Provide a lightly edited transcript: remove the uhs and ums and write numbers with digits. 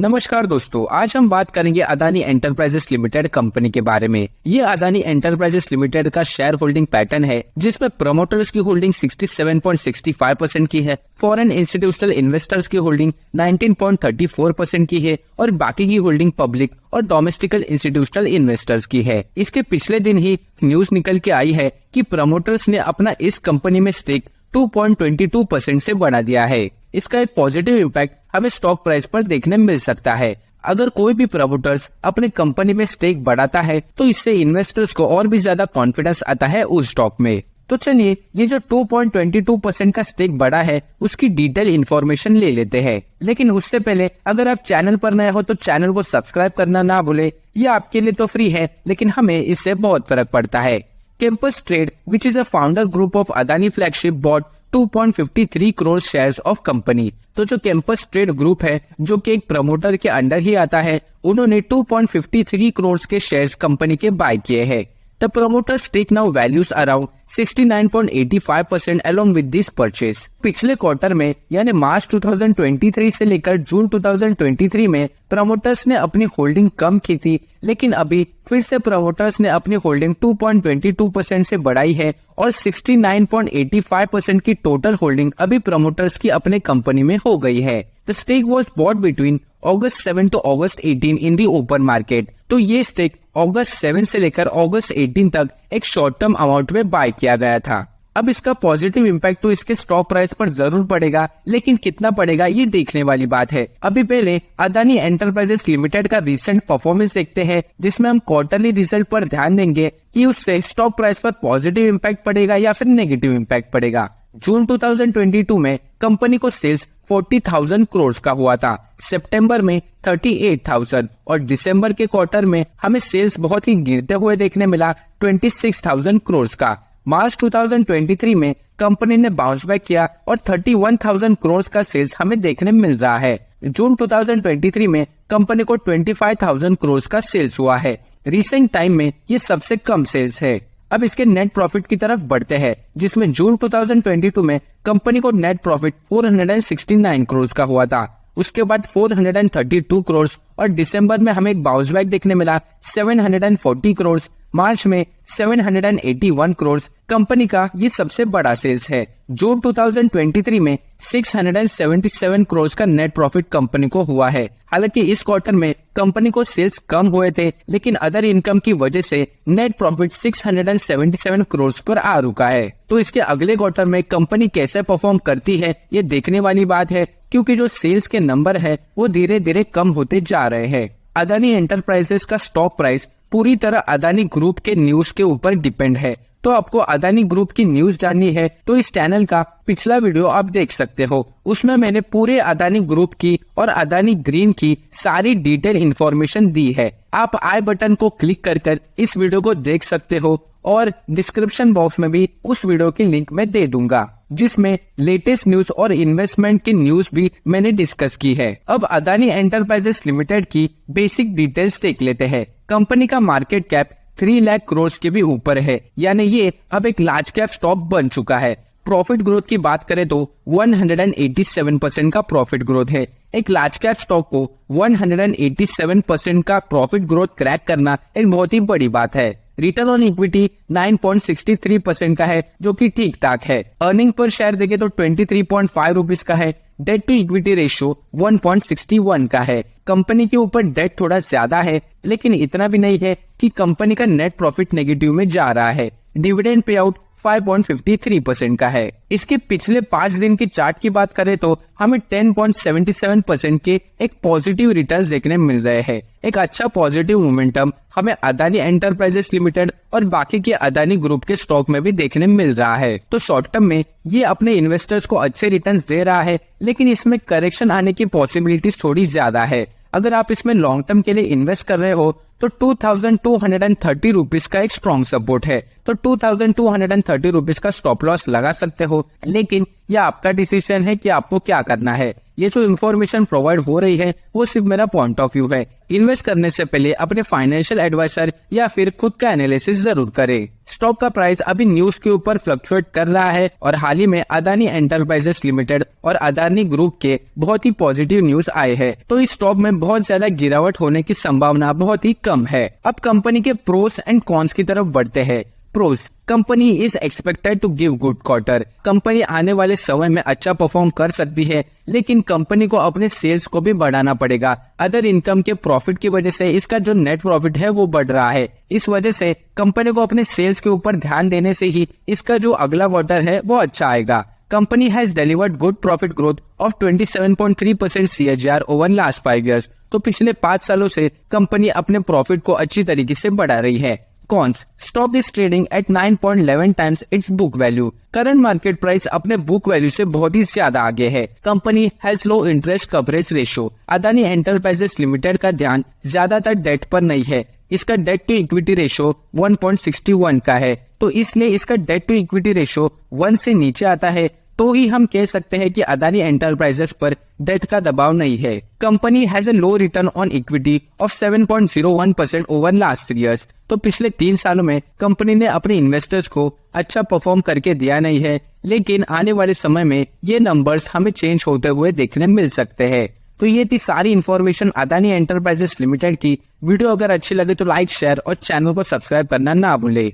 नमस्कार दोस्तों, आज हम बात करेंगे अदानी एंटरप्राइजेस लिमिटेड कंपनी के बारे में। ये अदानी एंटरप्राइजेस लिमिटेड का शेयर होल्डिंग पैटर्न है, जिसमें प्रमोटर्स की होल्डिंग 67.65% की है, फॉरेन इंस्टीट्यूशनल इन्वेस्टर्स की होल्डिंग 19.34% की है और बाकी की होल्डिंग पब्लिक और डोमेस्टिकल इंस्टीट्यूशनल इन्वेस्टर्स की है। इसके पिछले दिन ही न्यूज निकल के आई है कि प्रमोटर्स ने अपना इस कंपनी में स्टेक 2.22% से बढ़ा दिया है। इसका एक पॉजिटिव इम्पैक्ट हमें स्टॉक प्राइस पर देखने मिल सकता है। अगर कोई भी प्रमोटर्स अपने कंपनी में स्टेक बढ़ाता है तो इससे इन्वेस्टर्स को और भी ज्यादा कॉन्फिडेंस आता है उस स्टॉक में। तो चलिए, ये जो 2.22% का स्टेक बढ़ा है उसकी डिटेल इन्फॉर्मेशन ले लेते हैं। लेकिन उससे पहले अगर आप चैनल पर नए हो तो चैनल को सब्सक्राइब करना ना भूले। ये आपके लिए तो फ्री है, लेकिन हमें इससे बहुत फर्क पड़ता है। Campus trade, which is a founder group of Adani flagship, bought 2.53 crore shares of company. तो जो कैंपस ट्रेड ग्रुप है, जो कि एक प्रमोटर के अंडर ही आता है, उन्होंने 2.53 करोड़ के शेयर्स कंपनी के बाय किए हैं। The promoter stake now values around 69.85% along with this purchase। पिछले क्वार्टर में यानी मार्च 2023 से लेकर जून 2023 में प्रमोटर्स ने अपनी होल्डिंग कम की थी, लेकिन अभी फिर से प्रमोटर्स ने अपनी होल्डिंग 2.22% से बढ़ाई है और 69.85% की टोटल होल्डिंग अभी प्रमोटर्स की अपने कंपनी में हो गई है। The stake was bought between August 7 to August 18 in the open market। तो ये स्टेक अगस्त 7 से लेकर अगस्त 18 तक एक शॉर्ट टर्म अमाउंट में बाय किया गया था। अब इसका पॉजिटिव इम्पैक्ट तो इसके स्टॉक प्राइस पर जरूर पड़ेगा, लेकिन कितना पड़ेगा ये देखने वाली बात है। अभी पहले अदानी एंटरप्राइजेस लिमिटेड का रिसेंट परफॉर्मेंस देखते हैं, जिसमें हम क्वार्टरली रिजल्ट पर ध्यान देंगे कि उससे स्टॉक प्राइस पर पॉजिटिव इम्पैक्ट पड़ेगा या फिर नेगेटिव इम्पैक्ट पड़ेगा। जून 2022 में कंपनी को सेल्स 40,000 करोड़ का हुआ था, सितंबर में 38,000 और दिसंबर के क्वार्टर में हमें सेल्स बहुत ही गिरते हुए देखने मिला 26,000 करोड़ का। मार्च 2023 में कंपनी ने बाउंस बैक किया और 31,000 करोड़ का सेल्स हमें देखने मिल रहा है। जून 2023 में कंपनी को 25,000 करोड़ का सेल्स हुआ है। रिसेंट टाइम में ये सबसे कम सेल्स है। अब इसके नेट प्रॉफिट की तरफ बढ़ते हैं, जिसमें जून 2022 में कंपनी को नेट प्रॉफिट 469 करोड़ का हुआ था, उसके बाद 432 करोड़ और दिसंबर में हमें एक बाउंस बैक देखने मिला 740 करोड़। मार्च में 781 करोड़ कंपनी का ये सबसे बड़ा सेल्स है। जून 2023 में 677 करोड़ का नेट प्रॉफिट कंपनी को हुआ है। हालांकि इस क्वार्टर में कंपनी को सेल्स कम हुए थे, लेकिन अदर इनकम की वजह से नेट प्रॉफिट 677 करोड़ पर आ रुका है। तो इसके अगले क्वार्टर में कंपनी कैसे परफॉर्म करती है ये देखने वाली बात है, क्योंकि जो सेल्स के नंबर है वो धीरे धीरे कम होते जा रहे हैं। अदानी एंटरप्राइजेस का स्टॉक प्राइस पूरी तरह अदानी ग्रुप के न्यूज के ऊपर डिपेंड है। तो आपको अदानी ग्रुप की न्यूज जाननी है तो इस चैनल का पिछला वीडियो आप देख सकते हो। उसमें मैंने पूरे अदानी ग्रुप की और अदानी ग्रीन की सारी डिटेल इंफॉर्मेशन दी है। आप आई बटन को क्लिक कर इस वीडियो को देख सकते हो और डिस्क्रिप्शन बॉक्स में भी उस वीडियो की लिंक मैं दे दूंगा, जिसमें लेटेस्ट न्यूज और इन्वेस्टमेंट की न्यूज भी मैंने डिस्कस की है। अब अदानी एंटरप्राइजेस लिमिटेड की बेसिक डिटेल्स देख लेते हैं। कंपनी का मार्केट कैप 3 लाख करोड़ के भी ऊपर है, यानी ये अब एक लार्ज कैप स्टॉक बन चुका है। प्रॉफिट ग्रोथ की बात करें तो 187% का प्रॉफिट ग्रोथ है। एक लार्ज कैप स्टॉक को 187% का प्रॉफिट ग्रोथ क्रैक करना एक बहुत ही बड़ी बात है। रिटर्न ऑन इक्विटी 9.63% का है, जो कि ठीक ठाक है। अर्निंग पर शेयर देखे तो 23.5 रुपीज का है। डेट टू इक्विटी रेशियो 1.61 का है। कंपनी के ऊपर डेट थोड़ा ज्यादा है, लेकिन इतना भी नहीं है कि कंपनी का नेट प्रॉफिट नेगेटिव में जा रहा है। डिविडेंड पे आउट 5.53% का है। इसके पिछले 5 दिन की चार्ट की बात करें तो हमें 10.77% के एक पॉजिटिव रिटर्न्स देखने मिल रहे हैं। एक अच्छा पॉजिटिव मोमेंटम हमें अदानी एंटरप्राइजेस लिमिटेड और बाकी के अदानी ग्रुप के स्टॉक में भी देखने मिल रहा है। तो शॉर्ट टर्म में ये अपने इन्वेस्टर्स को अच्छे रिटर्न्स दे रहा है, लेकिन इसमें करेक्शन आने की पॉसिबिलिटीज थोड़ी ज्यादा है। अगर आप इसमें लॉन्ग टर्म के लिए इन्वेस्ट कर रहे हो तो 2230 रुपीज का एक स्ट्रॉन्ग सपोर्ट है, तो 2230 रुपीज का स्टॉप लॉस लगा सकते हो, लेकिन यह आपका डिसीजन है कि आपको क्या करना है। ये जो इन्फॉर्मेशन प्रोवाइड हो रही है वो सिर्फ मेरा पॉइंट ऑफ व्यू है। इन्वेस्ट करने से पहले अपने फाइनेंशियल एडवाइजर या फिर खुद का एनालिसिस जरूर करें। स्टॉक का प्राइस अभी न्यूज के ऊपर फ्लक्चुएट कर रहा है और हाल ही में अदानी एंटरप्राइजेस लिमिटेड और अदानी ग्रुप के बहुत ही पॉजिटिव न्यूज आए हैं, तो इस स्टॉक में बहुत ज्यादा गिरावट होने की संभावना बहुत ही कम है। अब कंपनी के प्रोस एंड कॉन्स की तरफ बढ़ते हैं। Pros, company is expected to give good quarter. Company आने वाले समय में अच्छा परफॉर्म कर सकती है, लेकिन कंपनी को अपने सेल्स को भी बढ़ाना पड़ेगा। अदर इनकम के प्रॉफिट की वजह से इसका जो नेट प्रॉफिट है वो बढ़ रहा है। इस वजह से कंपनी को अपने सेल्स के ऊपर ध्यान देने से ही इसका जो अगला क्वार्टर है वो अच्छा आएगा। Company has delivered good profit growth of 27.3% CAGR over last 5 years। तो पिछले 5 सालों से कंपनी अपने प्रॉफिट को अच्छी तरीके से बढ़ा रही है। Cons, stock is trading at 9.11 times it's book value. Current market price अपने बुक वैल्यू से बहुत ही ज्यादा आगे है। Company has low interest coverage ratio. Adani enterprises limited का ध्यान ज्यादातर डेट पर नहीं है। इसका डेट टू इक्विटी रेशियो 1.61 का है, तो इसलिए इसका डेट टू इक्विटी रेशियो 1 से नीचे आता है, तो ही हम कह सकते हैं कि अदानी एंटरप्राइजेस पर डेट का दबाव नहीं है। Company has a low return on equity of 7.01% over last 3 years। तो पिछले 3 सालों में कंपनी ने अपने इन्वेस्टर्स को अच्छा परफॉर्म करके दिया नहीं है, लेकिन आने वाले समय में ये नंबर्स हमें चेंज होते हुए देखने मिल सकते हैं। तो ये थी सारी इन्फॉर्मेशन अदानी एंटरप्राइजेस लिमिटेड की। वीडियो अगर अच्छी लगे तो लाइक, शेयर और चैनल को सब्सक्राइब करना ना भूले।